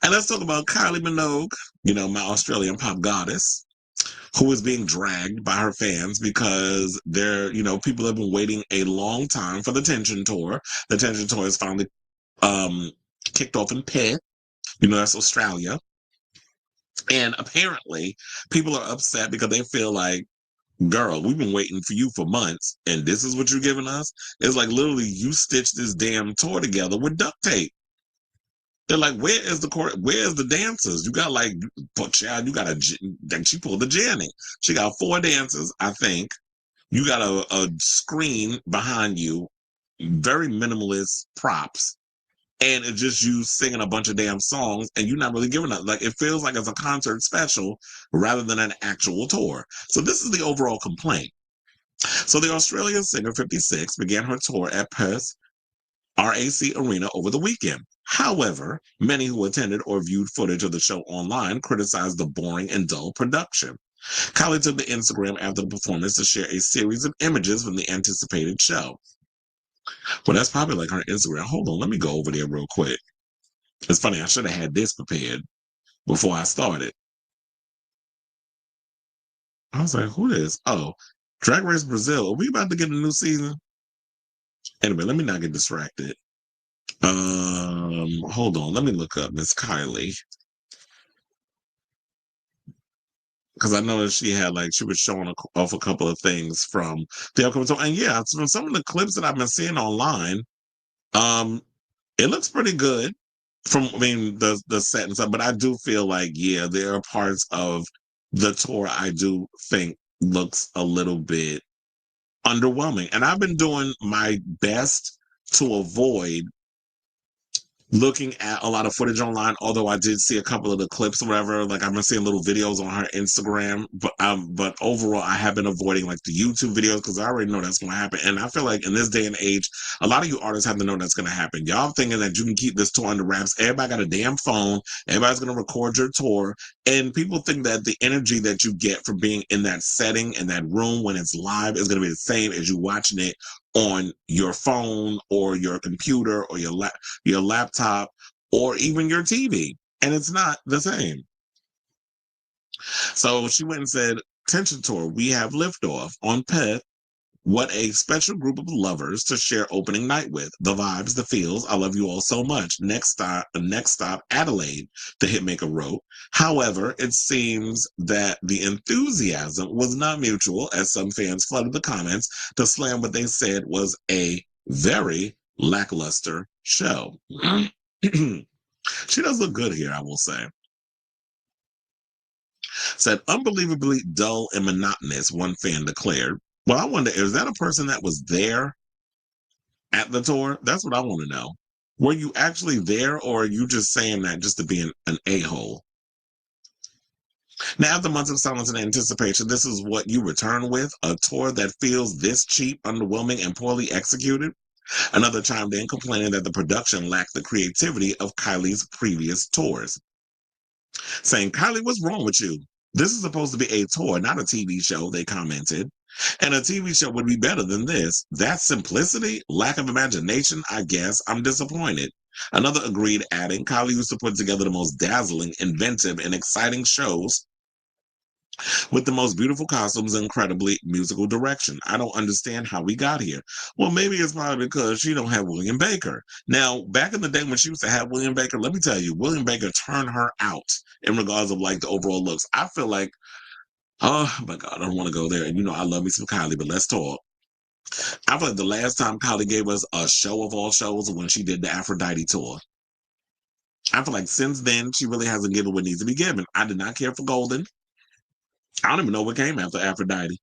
And let's talk about Kylie Minogue, my Australian pop goddess, who is being dragged by her fans because people have been waiting a long time for the Tension Tour. The Tension Tour is finally um, kicked off in Perth. That's Australia. And apparently, people are upset because they feel like, girl, we've been waiting for you for months, and this is what you're giving us? It's like literally you stitched this damn tour together with duct tape. They're like, where's the dancers? You got like, child, you got she pulled the Janet. She got 4 dancers, I think. You got a screen behind you, very minimalist props, and it's just you singing a bunch of damn songs, and you're not really giving up. Like, it feels like it's a concert special rather than an actual tour. So this is the overall complaint. So the Australian singer 56 began her tour at Perth RAC Arena over the weekend. However, many who attended or viewed footage of the show online criticized the boring and dull production. Kylie took to Instagram after the performance to share a series of images from the anticipated show. Well, that's probably like her Instagram. Hold on, let me go over there real quick. It's funny, I should have had this prepared before I started. I was like, who is? Oh, Drag Race Brazil. Are we about to get a new season? Anyway, let me not get distracted. Hold on, let me look up Miss Kylie. Because I know that she was showing off a couple of things from the upcoming tour. And yeah, from some of the clips that I've been seeing online, it looks pretty good the set and stuff, but I do feel like, yeah, there are parts of the tour I do think looks a little bit underwhelming. And I've been doing my best to avoid looking at a lot of footage online, although I did see a couple of the clips or whatever. Like, I've been seeing little videos on her Instagram, but overall I have been avoiding like the YouTube videos because I already know that's going to happen. And I feel like in this day and age, a lot of you artists have to know that's going to happen. Y'all thinking that you can keep this tour under wraps. Everybody got a damn phone. Everybody's going to record your tour. And people think that the energy that you get from being in that setting, in that room when it's live, is going to be the same as you watching it on your phone or your computer or your laptop or even your TV. And it's not the same. So she went and said, Tension Tour, we have liftoff on Pet. What a special group of lovers to share opening night with. The vibes, the feels. I love you all so much. Next stop, Adelaide, the hitmaker wrote. However, it seems that the enthusiasm was not mutual, as some fans flooded the comments to slam what they said was a very lackluster show. She does look good here, I will say. Said, unbelievably dull and monotonous, one fan declared. Well, I wonder, is that a person that was there at the tour? That's what I want to know. Were you actually there, or are you just saying that just to be an a-hole? Now, after months of silence and anticipation, this is what you return with? A tour that feels this cheap, underwhelming, and poorly executed? Another chimed in, complaining that the production lacked the creativity of Kylie's previous tours. Saying, Kylie, what's wrong with you? This is supposed to be a tour, not a TV show, they commented. And a TV show would be better than this. That simplicity, lack of imagination, I guess. I'm disappointed. Another agreed, adding, Kylie used to put together the most dazzling, inventive, and exciting shows with the most beautiful costumes and incredibly musical direction. I don't understand how we got here. Well, maybe it's probably because she don't have William Baker. Now, back in the day when she used to have William Baker, let me tell you, William Baker turned her out in regards of like the overall looks. I feel like, oh my God, I don't want to go there. And I love me some Kylie, but let's talk. I feel like the last time Kylie gave us a show of all shows was when she did the Aphrodite tour. I feel like since then, she really hasn't given what needs to be given. I did not care for Golden. I don't even know what came after Aphrodite.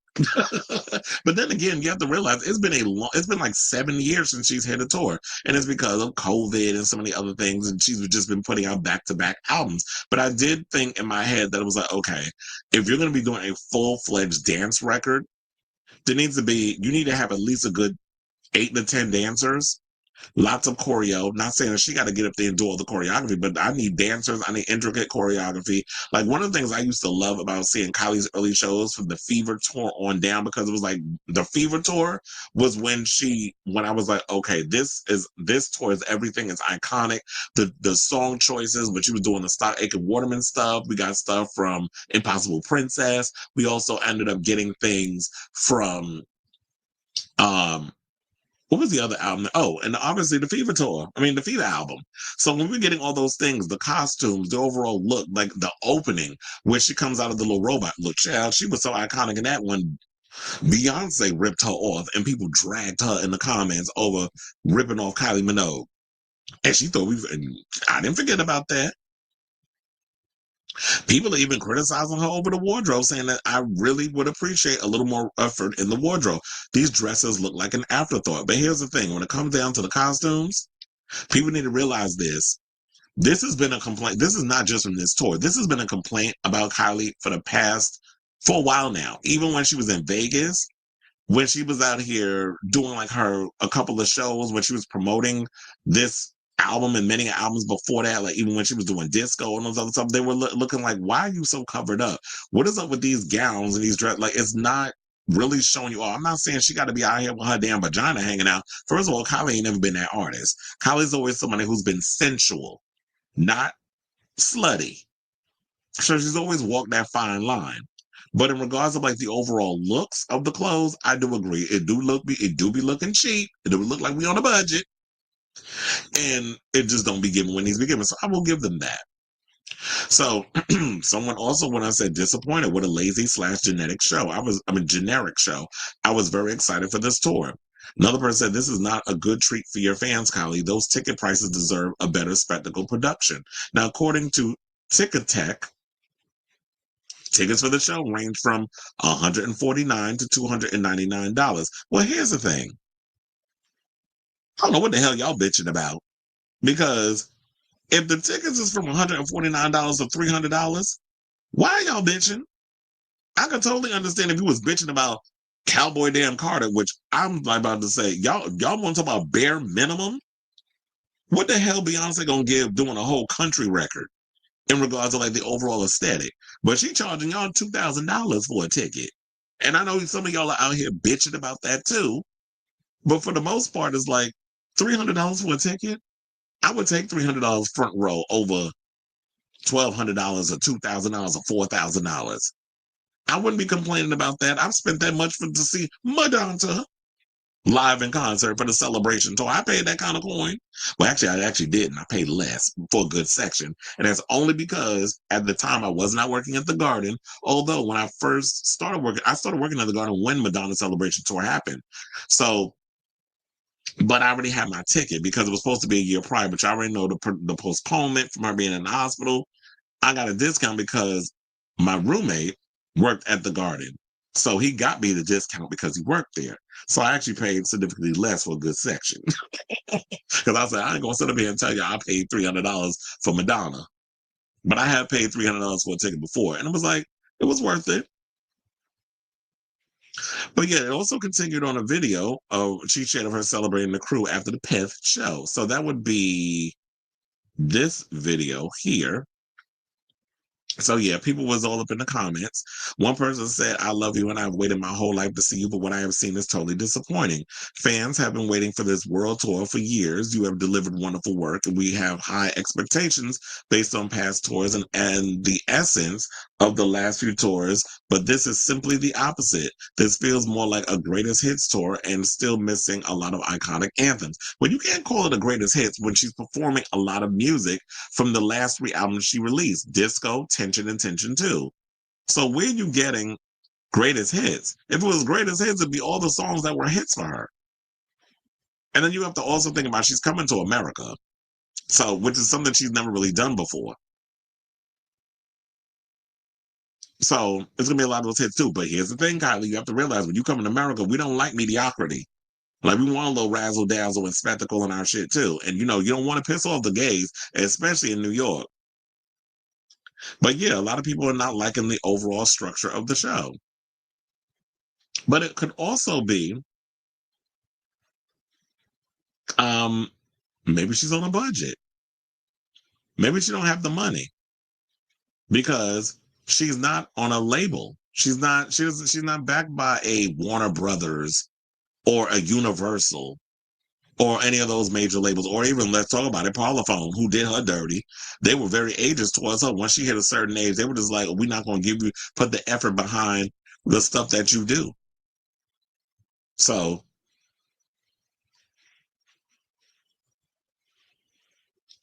But then again, you have to realize it's been like 7 years since she's had a tour. And it's because of COVID and so many other things. And she's just been putting out back-to-back albums. But I did think in my head that it was like, okay, if you're going to be doing a full-fledged dance record, you need to have at least a good 8 to 10 dancers Lots of choreo. Not saying that she got to get up there and do all the choreography, but I need dancers. I need intricate choreography. Like one of the things I used to love about seeing Kylie's early shows from the Fever tour on down, because it was like the Fever tour was when I was like, okay, this tour is everything. It's iconic. The song choices, but she was doing the Stock Aitken Waterman stuff. We got stuff from Impossible Princess. We also ended up getting things from um what was the other album? Oh, and obviously the Fever tour. I mean, the Fever album. So when we're getting all those things, the costumes, the overall look, like the opening, where she comes out of the little robot look, child, she was so iconic in that one. Beyonce ripped her off, and people dragged her in the comments over ripping off Kylie Minogue. And she thought and I didn't forget about that. People are even criticizing her over the wardrobe, saying that I really would appreciate a little more effort in the wardrobe. These dresses look like an afterthought. But here's the thing, when it comes down to the costumes, people need to realize this. This has been a complaint. This is not just from this tour. This has been a complaint about Kylie for a while now. Even when she was in Vegas, when she was out here doing like a couple of shows when she was promoting this album and many albums before that, like even when she was doing disco and those other stuff, they were looking like, why are you so covered up? What is up with these gowns and these dress? Like, it's not really showing you all. I'm not saying she got to be out here with her damn vagina hanging out. First of all, Kylie ain't never been that artist. Kylie's always somebody who's been sensual, not slutty. So she's always walked that fine line. But in regards to like the overall looks of the clothes, I do agree. It do be looking cheap. It do look like we on a budget. And it just don't be given when these be given. So I will give them that. So someone also, when I said disappointed, what a lazy slash genetic show. Generic show. I was very excited for this tour. Another person said, this is not a good treat for your fans, Kylie. Those ticket prices deserve a better spectacle production. Now, according to Ticket Tech, tickets for the show range from $149 to $299. Well, here's the thing. I don't know what the hell y'all bitching about. Because if the tickets is from $149 to $300, why are y'all bitching? I could totally understand if you was bitching about Cowboy Dan Carter, which I'm like about to say, y'all want to talk about bare minimum? What the hell Beyonce gonna give doing a whole country record in regards to like the overall aesthetic? But she charging y'all $2,000 for a ticket. And I know some of y'all are out here bitching about that too. But for the most part, it's like $300 for a ticket. I would take $300 front row over $1,200 or $2,000 or $4,000. I wouldn't be complaining about that. I've spent that much to see Madonna live in concert for the celebration tour. I paid that kind of coin. Well, actually, I actually didn't. I paid less for a good section. And that's only because at the time I was not working at the Garden. Although when I first started working, I started working at the Garden when Madonna celebration tour happened. So, but I already had my ticket because it was supposed to be a year prior, but you already know the postponement from her being in the hospital. I got a discount because my roommate worked at the Garden. So he got me the discount because he worked there. So I actually paid significantly less for a good section. Because I said, I ain't going to sit up here and tell you I paid $300 for Madonna. But I had paid $300 for a ticket before. And it was like, it was worth it. But yeah, it also continued on a video she shared of her celebrating the crew after the Pith show. So that would be this video here. So yeah, people was all up in the comments. One person said, I love you and I've waited my whole life to see you, but what I have seen is totally disappointing. Fans have been waiting for this world tour for years. You have delivered wonderful work and we have high expectations based on past tours and the essence of the last few tours, but this is simply the opposite. This feels more like a greatest hits tour and still missing a lot of iconic anthems. But you can't call it a greatest hits when she's performing a lot of music from the last 3 albums she released, Disco, Tension, and Tension 2. So where are you getting greatest hits? If it was greatest hits, it'd be all the songs that were hits for her. And then you have to also think about she's coming to America. So, which is something she's never really done before. So it's gonna be a lot of those hits too. But here's the thing, Kylie, you have to realize when you come in America, we don't like mediocrity. Like we want a little razzle dazzle and spectacle in our shit too. And you don't want to piss off the gays, especially in New York. But yeah, a lot of people are not liking the overall structure of the show. But it could also be Um, maybe she's on a budget. Maybe she don't have the money because she's not on a label. She's not backed by a Warner Brothers or a Universal or any of those major labels, or even let's talk about it, Parlophone, who did her dirty. They were very ageist towards her. Once she hit a certain age, they were just like, we're not going to put the effort behind the stuff that you do. So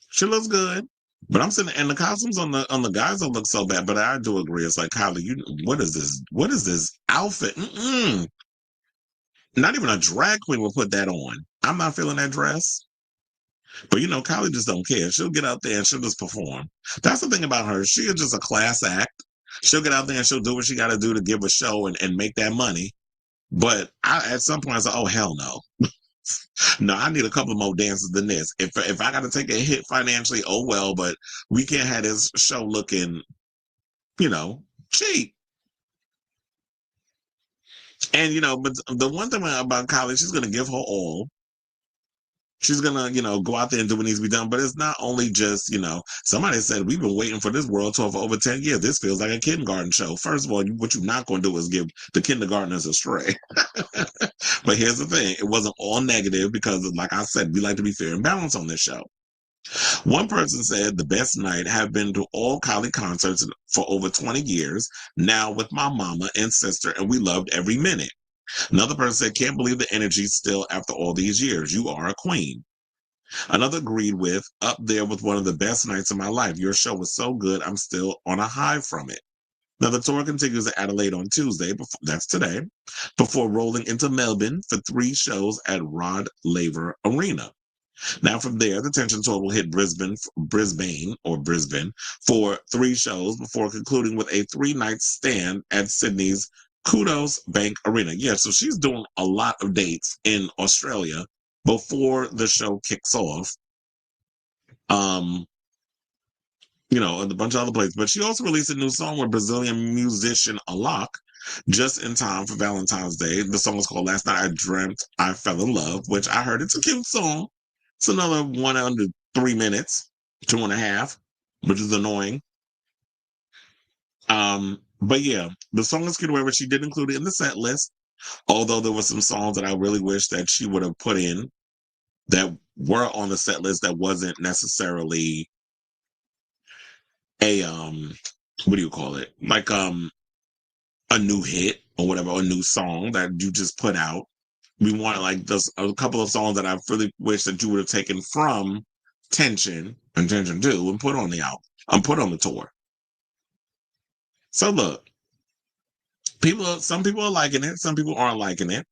she looks good. But I'm saying, and the costumes on the guys don't look so bad. But I do agree. It's like, Kylie, what is this? What is this outfit? Mm-mm. Not even a drag queen would put that on. I'm not feeling that dress. But Kylie just don't care. She'll get out there and she'll just perform. That's the thing about her. She is just a class act. She'll get out there and she'll do what she got to do to give a show and make that money. But at some point, I said, oh, hell no. No, I need a couple more dances than this. If I got to take a hit financially, oh, well, but we can't have this show looking, cheap. And, but the one thing about Kylie, she's going to give her all. She's gonna, go out there and do what needs to be done. But it's not only just, somebody said we've been waiting for this world tour for over 10 years. This feels like a kindergarten show. First of all, what you're not gonna do is give the kindergartners a stray. But here's the thing, it wasn't all negative because, like I said, we like to be fair and balanced on this show. One person said the best night have been to all Kylie concerts for over 20 years, now with my mama and sister, and we loved every minute. Another person said, can't believe the energy still after all these years. You are a queen. Another agreed with, up there with one of the best nights of my life. Your show was so good, I'm still on a high from it. Now, the tour continues at Adelaide on Tuesday, that's today, before rolling into Melbourne for 3 shows at Rod Laver Arena. Now, from there, the Tension Tour will hit Brisbane for 3 shows before concluding with a 3-night stand at Sydney's Kudos Bank Arena. Yeah, so she's doing a lot of dates in Australia before the show kicks off. And a bunch of other places. But she also released a new song with Brazilian musician Alok just in time for Valentine's Day. The song is called Last Night I Dreamt I Fell in Love, which I heard it's a cute song. It's another one under 3 minutes, 2.5, which is annoying. But yeah, the song is cute, wherever she did include it in the set list. Although there were some songs that I really wish that she would have put in that were on the set list that wasn't necessarily a what do you call it? Like a new hit or whatever, a new song that you just put out. We wanted like just a couple of songs that I really wish that you would have taken from Tension and Tension 2 and put on the album. Put on the tour. So look, some people are liking it, some people aren't liking it.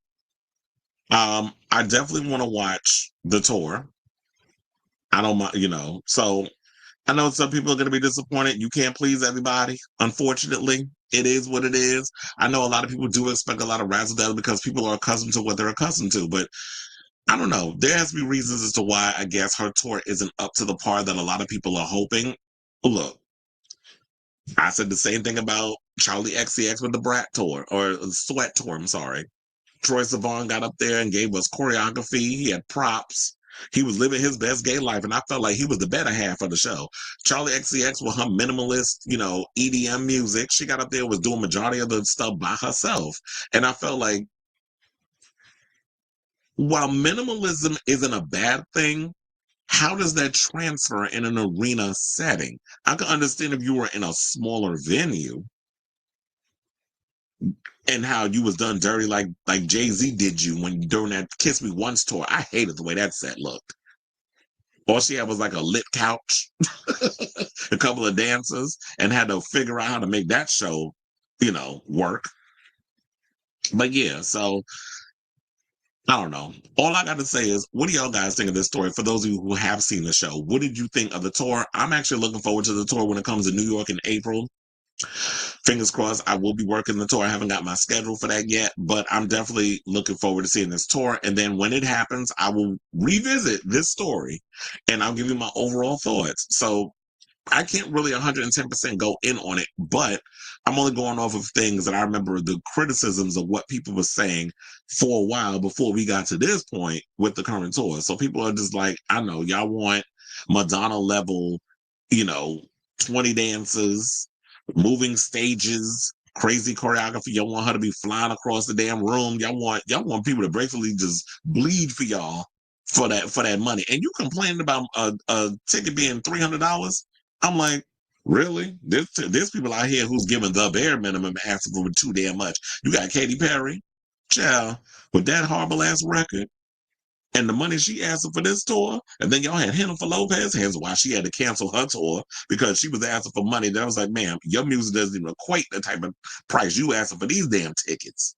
I definitely want to watch the tour. I don't mind, so I know some people are going to be disappointed. You can't please everybody. Unfortunately, it is what it is. I know a lot of people do expect a lot of razzle dazzle because people are accustomed to what they're accustomed to. But I don't know. There has to be reasons as to why I guess her tour isn't up to the par that a lot of people are hoping. Look, I said the same thing about Charlie XCX with the Brat tour or Sweat tour. I'm sorry. Troye Sivan got up there and gave us choreography. He had props. He was living his best gay life, and I felt like he was the better half of the show. Charlie XCX with her minimalist, EDM music. She got up there, was doing majority of the stuff by herself. And I felt like while minimalism isn't a bad thing, how does that transfer in an arena setting? I can understand if you were in a smaller venue and how you was done dirty like Jay-Z did you when during that Kiss Me Once tour. I hated the way that set looked. All she had was like a lit couch, a couple of dancers, and had to figure out how to make that show, work. But yeah, so I don't know. All I got to say is, what do y'all guys think of this story? For those of you who have seen the show, what did you think of the tour? I'm actually looking forward to the tour when it comes to New York in April. Fingers crossed, I will be working the tour. I haven't got my schedule for that yet, but I'm definitely looking forward to seeing this tour. And then when it happens, I will revisit this story and I'll give you my overall thoughts. So I can't really 110% go in on it, but I'm only going off of things that I remember the criticisms of what people were saying for a while before we got to this point with the current tour. So people are just like, I know y'all want Madonna level, you know, 20 dancers, moving stages, crazy choreography. Y'all want her to be flying across the damn room. Y'all want people to basically just bleed for y'all for that money. And you complaining about a ticket being $300? I'm like, really? There's people out here who's giving the bare minimum asking for too damn much. You got Katy Perry, child, with that horrible ass record and the money she asking for this tour, and then y'all had Jennifer Lopez, hence why she had to cancel her tour because she was asking for money. That was like, ma'am, your music doesn't even equate the type of price you asking for these damn tickets.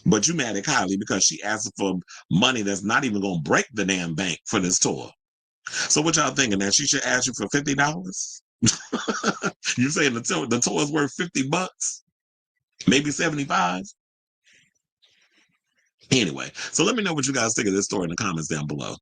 But you mad at Kylie because she asking for money that's not even gonna break the damn bank for this tour. So what y'all thinking, that she should ask you for $50? You saying the tour is worth $50, maybe 75? Anyway, so let me know what you guys think of this story in the comments down below.